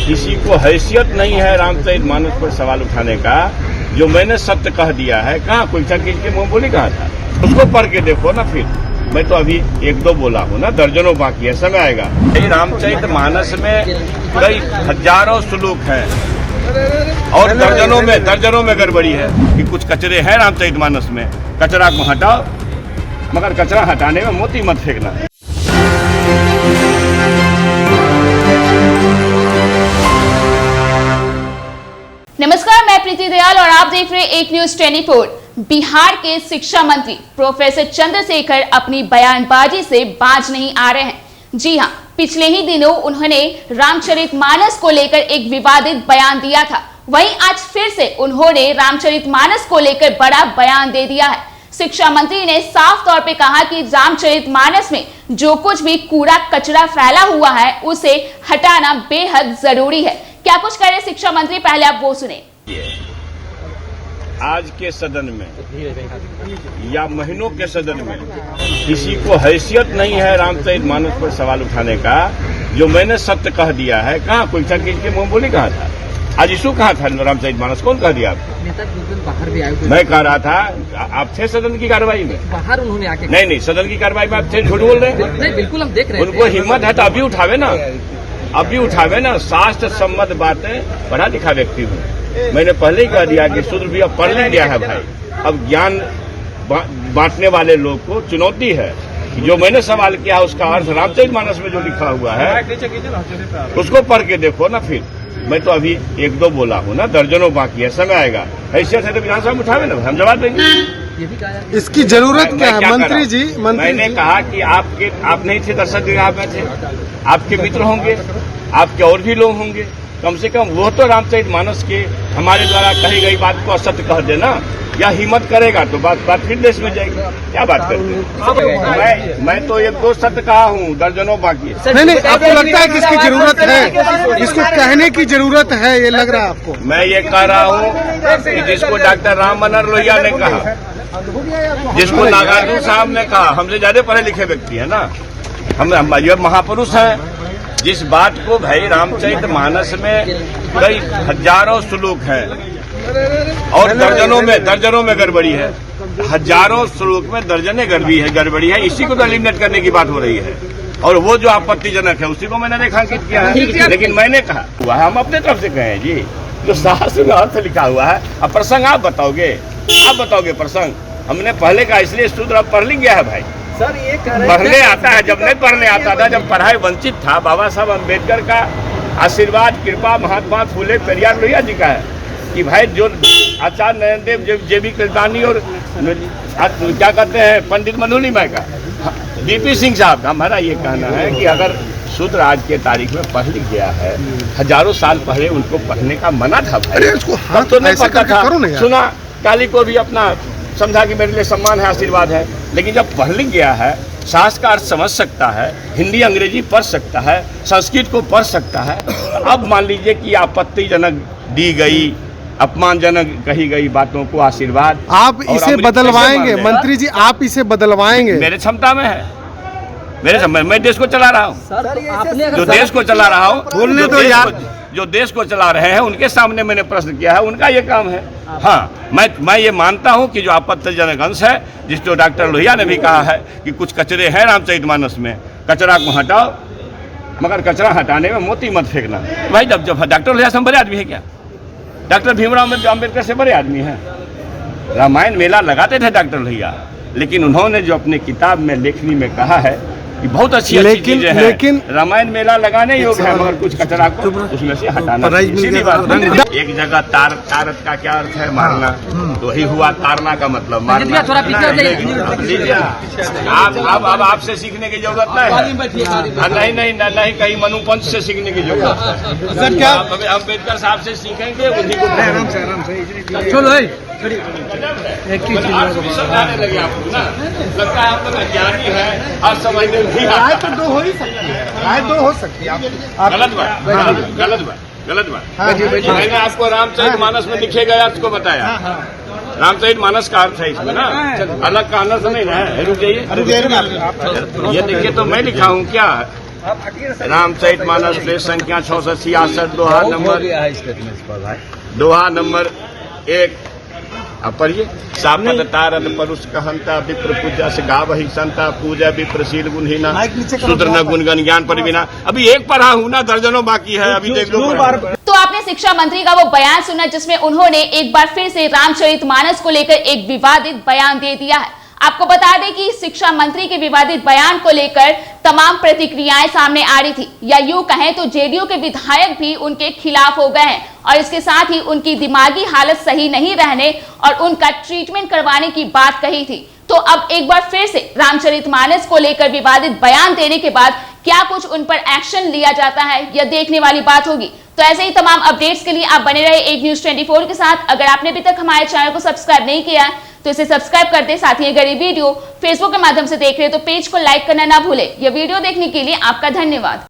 किसी को हैसियत नहीं है रामचरितमानस पर सवाल उठाने का। जो मैंने सत्य कह दिया है, कहाँ कोई चीज के मुंह बोली कहा था, उसको पढ़ के देखो ना। फिर मैं तो अभी एक दो बोला हूँ ना, दर्जनों बाकी है, समय आएगा। रामचरितमानस में कई हजारों श्लोक हैं और दर्जनों में गड़बड़ी है कि कुछ कचरे हैं रामचरितमानस में। कचरा को हटाओ, मगर कचरा हटाने में मोती मत फेंकना। नमस्कार, मैं प्रीति दयाल और आप देख रहे हैं एक न्यूज 24। बिहार के शिक्षा मंत्री प्रोफेसर चंद्रशेखर अपनी बयानबाजी से बाज नहीं आ रहे हैं। जी हां, पिछले ही दिनों उन्होंने रामचरितमानस को लेकर एक विवादित बयान दिया था। वहीं आज फिर से उन्होंने रामचरितमानस को लेकर बड़ा बयान दे दिया है। शिक्षा मंत्री ने साफ तौर पे कहा कि रामचरितमानस में जो कुछ भी कूड़ा कचरा फैला हुआ है उसे हटाना बेहद जरूरी है। क्या कुछ कह रहे शिक्षा मंत्री, पहले आप वो सुने। आज के सदन में या महीनों के सदन में किसी को हैसियत नहीं है रामचरितमानस पर सवाल उठाने का। जो मैंने सत्य कह दिया है, कहाँ कोई चीज के मुंह बोली कहा था। आज इशू कहाँ था रामचरितमानस, कौन कह दिया आपको? बाहर भी आए, मैं कह रहा था आप थे सदन की कार्रवाई में। बाहर उन्होंने आके नहीं, सदन की कार्रवाई में आप थे, झूठ बोल रहे हैं। नहीं, बिल्कुल हम देख रहे हैं। उनको हिम्मत है तो अभी उठावे ना, शास्त्र सम्मत बातें पढ़ा लिखा व्यक्ति हूँ। मैंने पहले ही कह दिया कि शूद्र भी अब पढ़ लिया है भाई। अब ज्ञान बांटने वाले लोग को चुनौती है। जो मैंने सवाल किया उसका अर्थ रामचरितमानस में जो लिखा हुआ है उसको पढ़ के देखो ना। फिर मैं तो अभी एक दो बोला हूँ ना, दर्जनों बाकी है, समय आएगा। हैसियत है तो विधानसभा में उठावे ना, हम जवाब देंगे। इसकी जरूरत क्या है मंत्री जी? मैंने कहा कि आप नहीं थे, दर्शक विभाग में थे, आपके मित्र होंगे, आपके और भी लोग होंगे। कम से कम वो तो रामचरितमानस के हमारे द्वारा कही गई बात को असत्य कह देना, या हिम्मत करेगा तो बात फिर देश में जाएगी। क्या बात करते हैं? मैं तो एक दो सत्य कहा हूँ, दर्जनों बाकी। नहीं, आपको लगता है कि इसकी जरूरत है, इसको कहने की जरूरत है, ये लग रहा है आपको? मैं ये कह रहा हूँ कि जिसको डॉक्टर राम मनोहर लोहिया ने कहा, जिसको नागार्जुन साहब ने कहा, हमसे ज्यादा पढ़े लिखे व्यक्ति है ना, हम ये महापुरुष हैं। जिस बात को भाई रामचरितमानस में कई हजारों श्लोक हैं और दर्जनों में गड़बड़ी है। हजारों श्लोक में दर्जने गड़बड़ी है। इसी को तो एलिमिनेट करने की बात हो रही है। और वो जो आपत्तिजनक है उसी को मैंने रेखांकित किया है। लेकिन मैंने कहा हुआ है, हम अपने तरफ से कहें जी, जो शास्त्र में अर्थ लिखा हुआ है। अब प्रसंग आप बताओगे प्रसंग। हमने पहले कहा, इसलिए शूद्र अब पढ़ लिख गया है भाई। सर ये पढ़ने आता है, जब नहीं पढ़ने आता था, जब पढ़ाई वंचित था। बाबा साहब अम्बेडकर का आशीर्वाद, कृपा महात्मा फूले पेरियार लोहिया जी का है कि भाई जो आचार्य नरेंद्र देव, जेबी कृपलानी और क्या कहते हैं पंडित मधुलिमा का, बीपी सिंह साहब का, हमारा ये कहना है कि अगर शूद्र आज के तारीख में पढ़ लिख गया है, हजारों साल पहले उनको पढ़ने का मना था भाई। तब तो नहीं पढ़ता था, सुना काली को भी अपना समझा कि मेरे लिए सम्मान है, आशीर्वाद है। लेकिन जब पढ़ लिख गया है, शास्त्र का अर्थ समझ सकता है, हिंदी अंग्रेजी पढ़ सकता है, संस्कृत को पढ़ सकता है। अब मान लीजिए कि आपत्तिजनक दी गई, अपमानजनक कही गई बातों को आशीर्वाद, आप इसे बदलवाएंगे मंत्री जी? आप इसे बदलवाएंगे? मेरे क्षमता में है, मैं देश को चला रहा हूँ। जो देश को चला रहा हूँ, बोलने दो यार। जो देश को चला रहे हैं उनके सामने मैंने प्रश्न किया है, उनका ये काम है। हाँ, मैं ये मानता हूँ कि जो आपत्तिजनक अंश है, जिसको डॉक्टर लोहिया ने भी कहा है कि कुछ कचरे हैं रामचरितमानस में, कचरा को हटाओ, मगर कचरा हटाने में मोती मत फेंकना। भाई जब डॉक्टर लोहिया से बड़े आदमी है क्या? डॉक्टर भीमराव अम्बेडकर से बड़े आदमी हैं। रामायण मेला लगाते थे डॉक्टर लोहिया, लेकिन उन्होंने जो अपने किताब में लेखनी में कहा है कि बहुत अच्छी चीजें हैं, लेकिन रामायण मेला लगाने योग्य है, मगर कुछ कचरा को उसमें से हटाना। सीधी बात। एक जगह तारत का क्या अर्थ है? मारना। तो वही हुआ तारना का मतलब मारना। अब आपसे सीखने की जरूरत नहीं। नहीं, कहीं मनुपंथ से सीखने की जरूरत है। सर क्या अम्बेडकर साहब से सीखेंगे? उन्हीं को चलो एक चीज समझाने लगे आपको ना, लगता है आप लोग अज्ञानी है, हर समझने राय तो दो हो ही सकती है, राय दो हो सकती है। गलत बात। मैंने आपको रामचरितमानस में लिखे गए अर्थ को बताया। रामचरितमानस का अर्थ है इसमें ना, अलग का अर्थ नहीं ना है। रुक जाइए, ये देखिए तो मैं लिखा हूँ क्या, रामचरितमानस प्लेस संख्या 666 दोहा नंबर 1। अब पढ़िए। सापत तारद परुष कहंता विप्र पूजा से गावहि संता पूजा विप्रशील गुणहीना शूद्र न गुणगन ज्ञान परिवीना। अभी एक पढ़ा हूं ना, दर्जनों बाकी है, अभी देख लो। तो आपने शिक्षा मंत्री का वो बयान सुना जिसमें उन्होंने एक बार फिर से रामचरितमानस को लेकर एक विवादित बयान दे दिया है। आपको बता दें कि शिक्षा मंत्री के विवादित बयान को लेकर तमाम प्रतिक्रियाएं सामने आ रही थी, या यूं कहें तो जेडीयू के विधायक भी उनके खिलाफ हो गए हैं और इसके साथ ही उनकी दिमागी हालत सही नहीं रहने और उनका ट्रीटमेंट करवाने की बात कही थी। तो अब एक बार फिर से रामचरितमानस को लेकर विवादित बयान देने के बाद क्या कुछ उन पर एक्शन लिया जाता है, यह देखने वाली बात होगी। तो ऐसे ही तमाम अपडेट्स के लिए आप बने रहे एक न्यूज 24 के साथ। अगर आपने अभी तक हमारे चैनल को सब्सक्राइब नहीं किया तो इसे सब्सक्राइब कर दे। साथ ही अगर ये वीडियो फेसबुक के माध्यम से देख रहे हैं तो पेज को लाइक करना ना भूले। यह वीडियो देखने के लिए आपका धन्यवाद।